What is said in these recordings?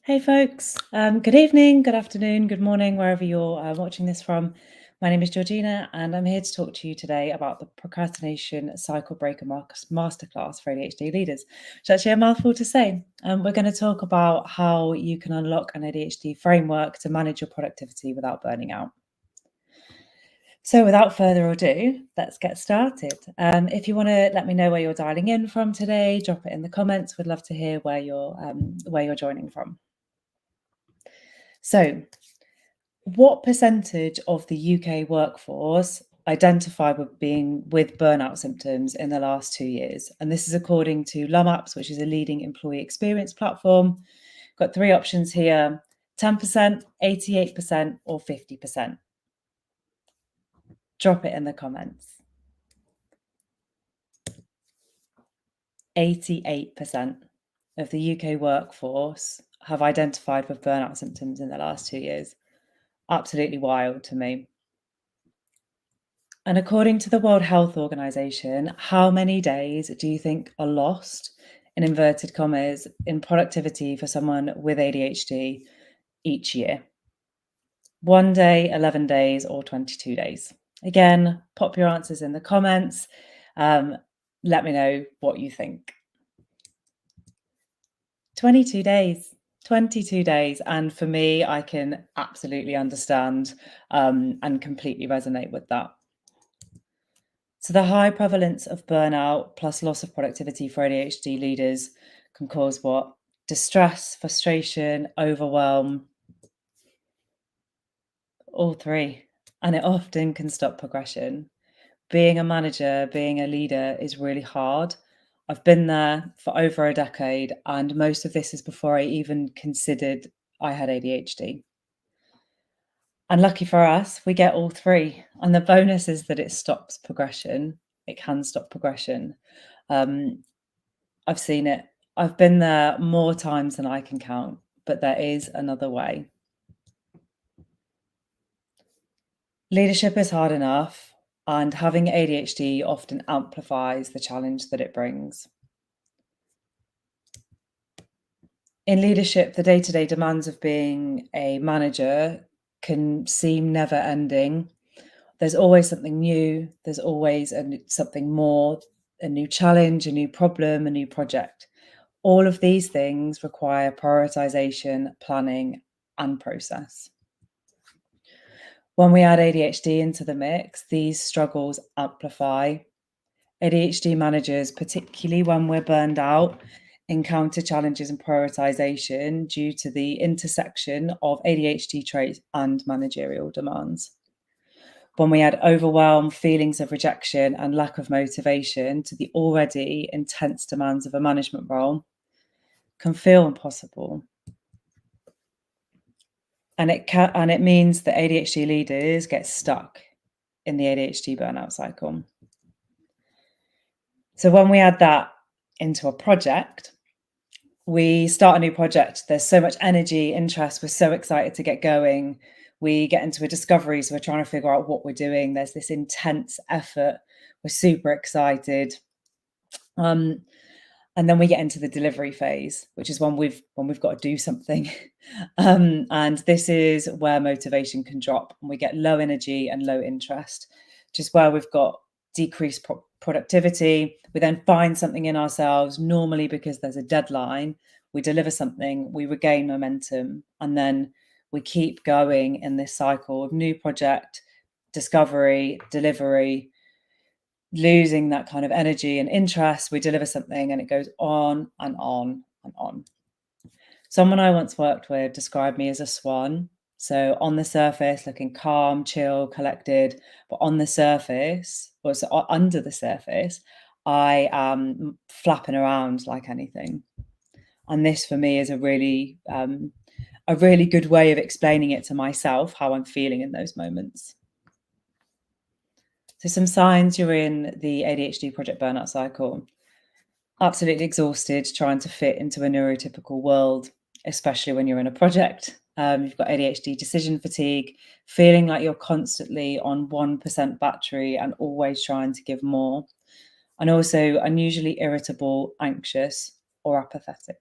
Hey folks, good evening, good afternoon, good morning, wherever you're watching this from. My name is Georgina, and I'm here to talk to you today about the Procrastination Cycle Breaker Masterclass for ADHD leaders. It's actually a mouthful to say. We're going to talk about how you can unlock an ADHD framework to manage your productivity without burning out. So, without further ado, let's get started. If you want to let me know where you're dialing in from today, drop it in the comments. We'd love to hear where you're joining from. So, what percentage of the UK workforce identify with burnout symptoms in the last 2 years? And this is according to LumApps, which is a leading employee experience platform. Got three options here: 10%, 88%, or 50%. Drop it in the comments. 88% of the UK workforce have identified with burnout symptoms in the last 2 years. Absolutely wild to me. And according to the World Health Organization, how many days do you think are lost, in inverted commas, in productivity for someone with ADHD each year? 1 day, 11 days, or 22 days? Again, pop your answers in the comments. Um, Let me know what you think. 22 days. 22 days. And for me, I can absolutely understand and completely resonate with that. So the high prevalence of burnout plus loss of productivity for ADHD leaders can cause what? Distress, frustration, overwhelm, all three. And it often can stop progression. Being a manager, being a leader is really hard. I've been there for over a decade, and most of this is before I even considered I had ADHD. And lucky for us, we get all three. And the bonus is that it stops progression. It can stop progression. Um, I've seen it. I've been there more times than I can count, but there is another way. Leadership is hard enough, and having ADHD often amplifies the challenge that it brings. In leadership, the day to day demands of being a manager can seem never ending. There's always something new, there's always something more, a new challenge, a new problem, a new project. All of these things require prioritization, planning, and process. When we add ADHD into the mix, these struggles amplify. ADHD managers, particularly when we're burned out, encounter challenges in prioritization due to the intersection of ADHD traits and managerial demands. When we add overwhelm, feelings of rejection, and lack of motivation to the already intense demands of a management role, can feel impossible. And it means that ADHD leaders get stuck in the ADHD burnout cycle. So when we add that into a project, we start a new project. There's so much energy, interest. We're so excited to get going. We get into a discovery. So we're trying to figure out what we're doing. There's this intense effort. We're super excited. And then we get into the delivery phase, which is when we've got to do something. And this is where motivation can drop and we get low energy and low interest, which is where we've got decreased productivity. We then find something in ourselves, normally because there's a deadline. We deliver something, we regain momentum, and then we keep going in this cycle of new project, discovery, delivery, losing that kind of energy and interest. We deliver something and it goes on and on and on. Someone I once worked with described me as a swan. So on the surface, looking calm, chill, collected, but on the surface, or so under the surface, I am flapping around like anything. And this for me is a really good way of explaining it to myself, how I'm feeling in those moments. So some signs you're in the ADHD project burnout cycle. Absolutely exhausted trying to fit into a neurotypical world, especially when you're in a project. You've got ADHD decision fatigue, feeling like you're constantly on 1% battery and always trying to give more. And also unusually irritable, anxious, or apathetic.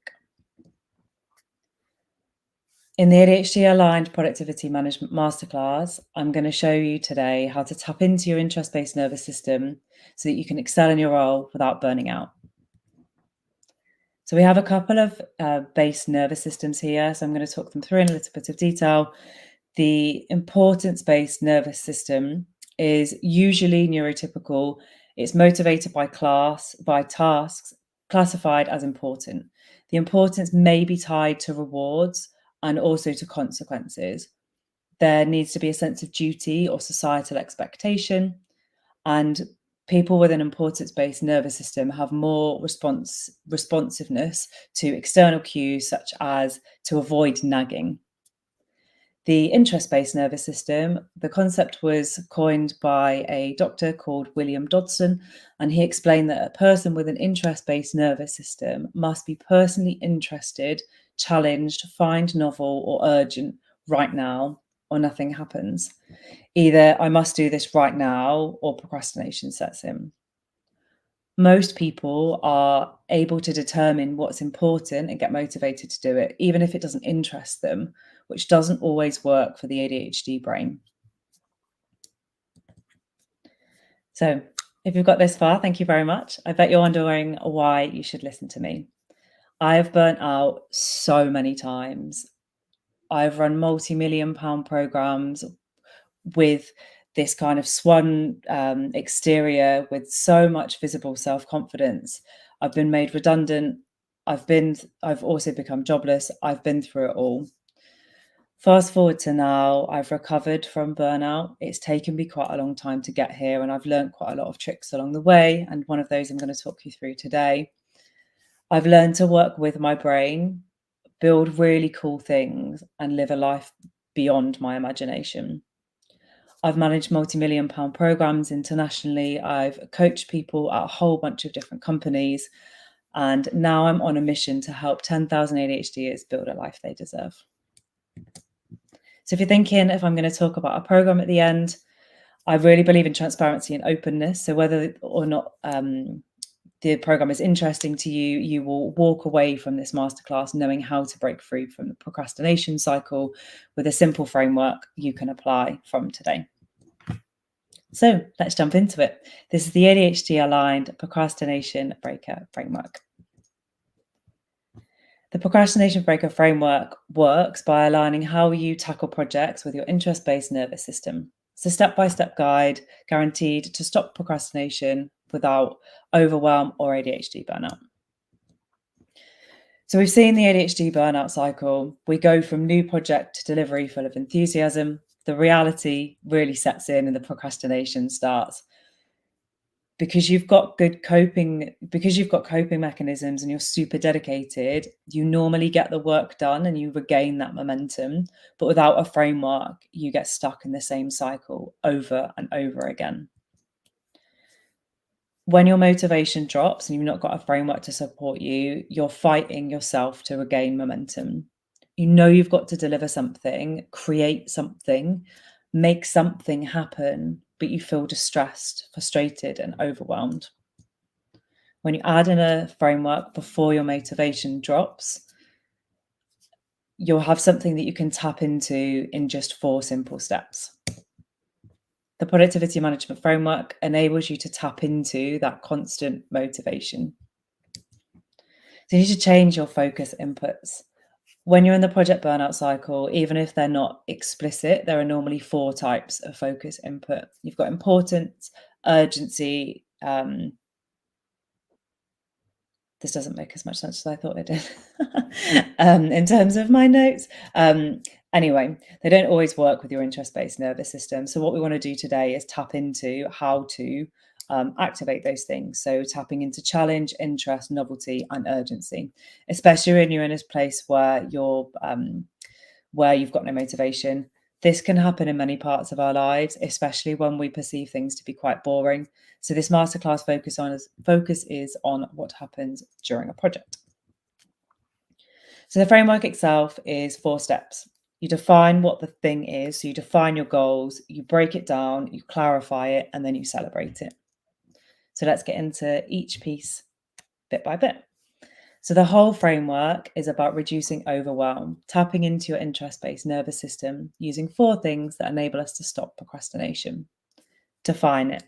In the ADHD aligned productivity management masterclass, I'm going to show you today how to tap into your interest based nervous system so that you can excel in your role without burning out. So, we have a couple of base nervous systems here. So, I'm going to talk them through in a little bit of detail. The importance based nervous system is usually neurotypical. It's motivated by tasks classified as important. The importance may be tied to rewards and also to consequences. There needs to be a sense of duty or societal expectation, and people with an importance-based nervous system have more responsiveness to external cues, such as to avoid nagging. The interest-based nervous system, the concept was coined by a doctor called William Dodson, and he explained that a person with an interest-based nervous system must be personally interested, challenged, find novel or urgent right now, or nothing happens. Either I must do this right now, or procrastination sets in. Most people are able to determine what's important and get motivated to do it, even if it doesn't interest them, which doesn't always work for the ADHD brain. So, if you've got this far, thank you very much. I bet you're wondering why you should listen to me. I have burnt out so many times. I've run multi-million pound programs with this kind of swan exterior with so much visible self-confidence. I've been made redundant. I've also become jobless. I've been through it all. Fast forward to now, I've recovered from burnout. It's taken me quite a long time to get here, and I've learned quite a lot of tricks along the way. And one of those I'm going to talk you through today. I've learned to work with my brain, build really cool things, and live a life beyond my imagination. I've managed multi-million pound programs internationally. I've coached people at a whole bunch of different companies. And now I'm on a mission to help 10,000 ADHDers build a life they deserve. So if you're thinking if I'm going to talk about a program at the end, I really believe in transparency and openness. So whether or not the program is interesting to you, you will walk away from this masterclass knowing how to break free from the procrastination cycle with a simple framework you can apply from today. So let's jump into it. This is the ADHD aligned procrastination breaker framework. The procrastination breaker framework works by aligning how you tackle projects with your interest-based nervous system. It's a step-by-step guide guaranteed to stop procrastination without overwhelm or ADHD burnout. So we've seen the ADHD burnout cycle. We go from new project to delivery full of enthusiasm. The reality really sets in and the procrastination starts. Because you've got coping mechanisms and you're super dedicated, you normally get the work done and you regain that momentum. But without a framework, you get stuck in the same cycle over and over again. When your motivation drops and you've not got a framework to support you, you're fighting yourself to regain momentum. You know you've got to deliver something, create something, make something happen, but you feel distressed, frustrated, and overwhelmed. When you add in a framework before your motivation drops, you'll have something that you can tap into in just 4 simple steps. The productivity management framework enables you to tap into that constant motivation. So you need to change your focus inputs. When you're in the project burnout cycle, even if they're not explicit, there are normally 4 types of focus input. You've got importance, urgency. This doesn't make as much sense as I thought it did in terms of my notes. Anyway, they don't always work with your interest-based nervous system. So what we want to do today is tap into how to activate those things. So tapping into challenge, interest, novelty, and urgency, especially when you're in a place where you've got no motivation. This can happen in many parts of our lives, especially when we perceive things to be quite boring. So this masterclass focus is on what happens during a project. So the framework itself is 4 steps. You define what the thing is. So you define your goals, you break it down, you clarify it, and then you celebrate it. So let's get into each piece bit by bit. So the whole framework is about reducing overwhelm, tapping into your interest-based nervous system, using 4 things that enable us to stop procrastination. Define it.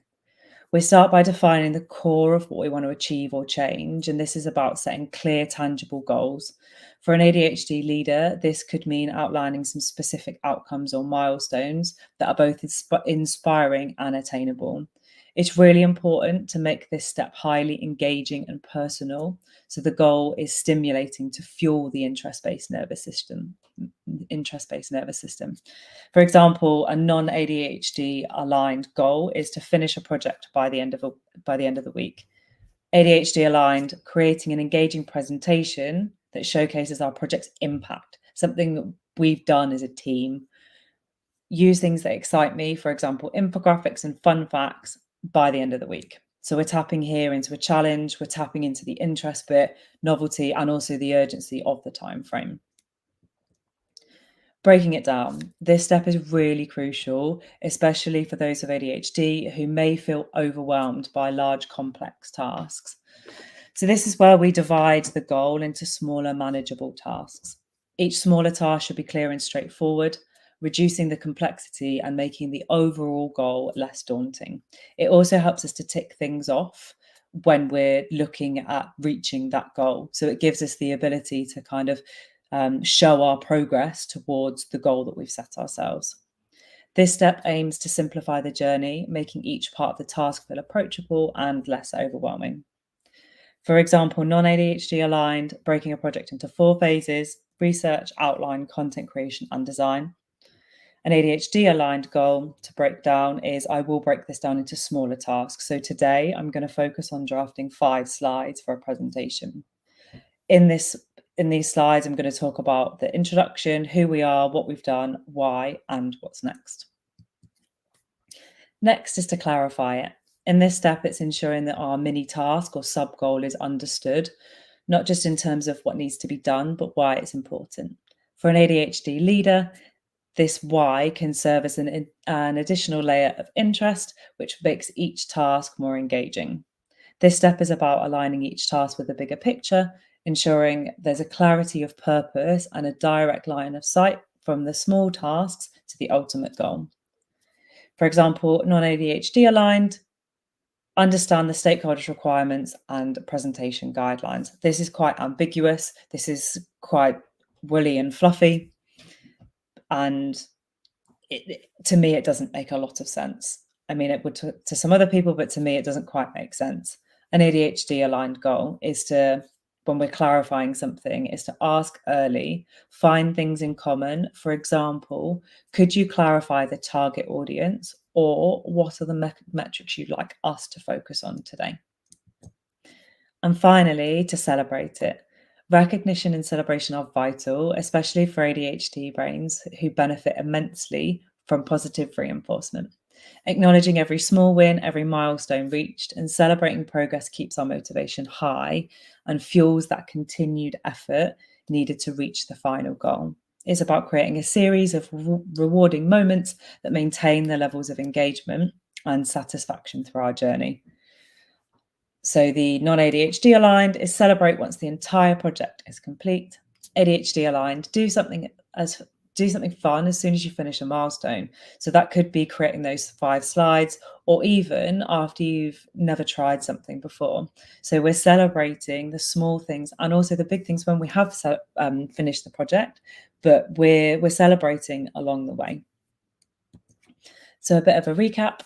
We start by defining the core of what we want to achieve or change, and this is about setting clear, tangible goals. For an ADHD leader, this could mean outlining some specific outcomes or milestones that are both inspiring and attainable. It's really important to make this step highly engaging and personal. So the goal is stimulating to fuel the interest-based nervous system. For example, a non-ADHD aligned goal is to finish a project by the end of the week. ADHD aligned, creating an engaging presentation that showcases our project's impact, something that we've done as a team. Use things that excite me, for example, infographics and fun facts by the end of the week. So we're tapping here into a challenge, we're tapping into the interest bit, novelty, and also the urgency of the time frame. Breaking it down, this step is really crucial, especially for those with ADHD who may feel overwhelmed by large, complex tasks. So this is where we divide the goal into smaller, manageable tasks. Each smaller task should be clear and straightforward, reducing the complexity and making the overall goal less daunting. It also helps us to tick things off when we're looking at reaching that goal. So it gives us the ability to kind of show our progress towards the goal that we've set ourselves. This step aims to simplify the journey, making each part of the task feel approachable and less overwhelming. For example, non-ADHD aligned, breaking a project into 4 phases: research, outline, content creation, and design. An ADHD aligned goal to break down is I will break this down into smaller tasks. So today I'm going to focus on drafting 5 slides for a presentation. In these slides, I'm going to talk about the introduction, who we are, what we've done, why, and what's next. Next is to clarify it. In this step, it's ensuring that our mini task or sub goal is understood, not just in terms of what needs to be done, but why it's important. For an ADHD leader, this why can serve as an additional layer of interest, which makes each task more engaging. This step is about aligning each task with a bigger picture, ensuring there's a clarity of purpose and a direct line of sight from the small tasks to the ultimate goal. For example, non-ADHD aligned, understand the stakeholders' requirements and presentation guidelines. This is quite ambiguous. This is quite woolly and fluffy. And to me, it doesn't make a lot of sense. I mean, it would to some other people, but to me, it doesn't quite make sense. An ADHD aligned goal is to, when we're clarifying something, is to ask early, find things in common. For example, could you clarify the target audience, or what are the metrics you'd like us to focus on today? And finally, to celebrate it. Recognition and celebration are vital, especially for ADHD brains who benefit immensely from positive reinforcement. Acknowledging every small win, every milestone reached, and celebrating progress keeps our motivation high and fuels that continued effort needed to reach the final goal. It's about creating a series of rewarding moments that maintain the levels of engagement and satisfaction through our journey. So the non-ADHD aligned is celebrate once the entire project is complete. ADHD aligned, do something fun as soon as you finish a milestone. So that could be creating those 5 slides, or even after you've never tried something before. So we're celebrating the small things and also the big things when we have finished the project, but we're celebrating along the way. So a bit of a recap: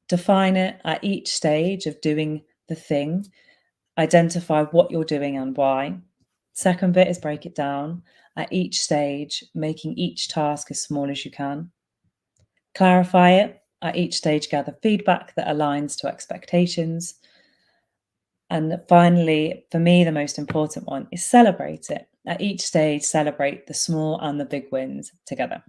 define it at each stage of doing the thing. Identify what you're doing and why. Second bit is break it down at each stage, making each task as small as you can. Clarify it at each stage, gather feedback that aligns to expectations. And finally, for me, the most important one is celebrate it. At each stage, celebrate the small and the big wins together.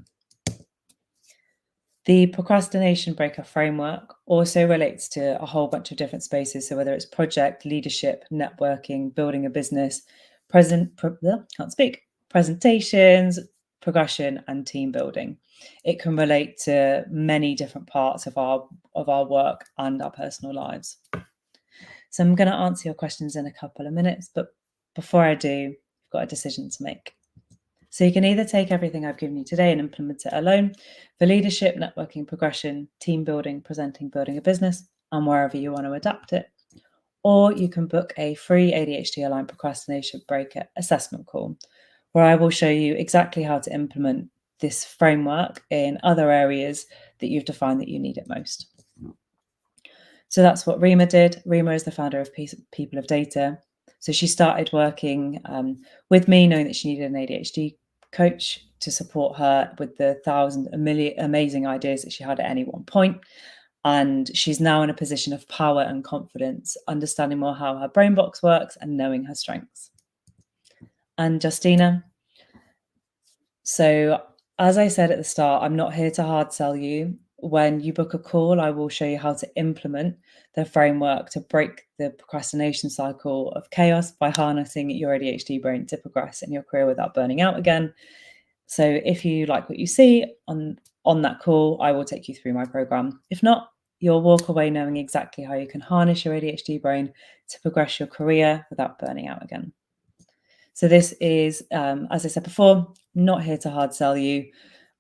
The procrastination breaker framework also relates to a whole bunch of different spaces. So whether it's project, leadership, networking, building a business, presentations, progression, and team building. It can relate to many different parts of our work and our personal lives. So I'm going to answer your questions in a couple of minutes, but before I do, you've got a decision to make. So you can either take everything I've given you today and implement it alone for leadership, networking, progression, team building, presenting, building a business, and wherever you want to adapt it. Or you can book a free ADHD aligned procrastination breaker assessment call, where I will show you exactly how to implement this framework in other areas that you've defined that you need it most. So that's what Rima did. Rima is the founder of People of Data. So she started working with me, knowing that she needed an ADHD coach to support her with the amazing ideas that she had at any one point. And she's now in a position of power and confidence, understanding more how her brain box works and knowing her strengths. And Justina, so as I said at the start, I'm not here to hard sell you. When you book a call, I will show you how to implement the framework to break the procrastination cycle of chaos by harnessing your ADHD brain to progress in your career without burning out again. So if you like what you see on that call, I will take you through my program. If not, you'll walk away knowing exactly how you can harness your ADHD brain to progress your career without burning out again. So this is, as I said before, not here to hard sell you.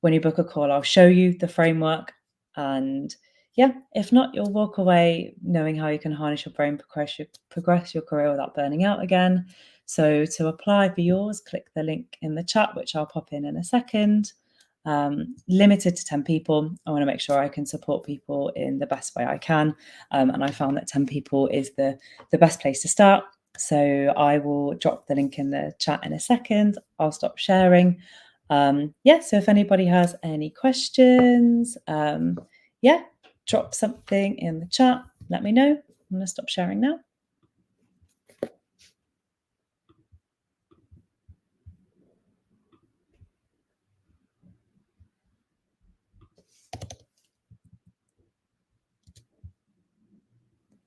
When you book a call, I'll show you the framework. And yeah, if not, you'll walk away knowing how you can harness your brain, progress your career without burning out again. So to apply for yours, click the link in the chat, which I'll pop in a second. Limited to 10 people. I want to make sure I can support people in the best way I can. And I found that 10 people is the best place to start. So I will drop the link in the chat in a second. I'll stop sharing. So if anybody has any questions, drop something in the chat. Let me know. I'm going to stop sharing now.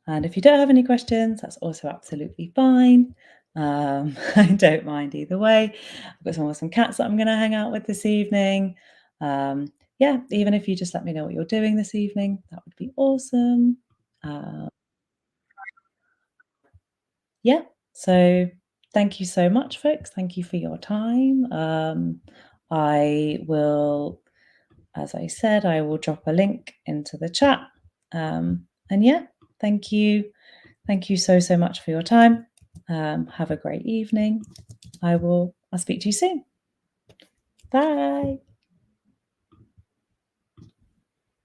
And if you don't have any questions, that's also absolutely fine. I don't mind either way. I've got some awesome cats that I'm going to hang out with this evening. Even if you just let me know what you're doing this evening, that would be awesome. So thank you so much, folks. Thank you for your time. I will, as I said, I will drop a link into the chat. Thank you. Thank you so much for your time. Have a great evening. I'll speak to you soon. Bye.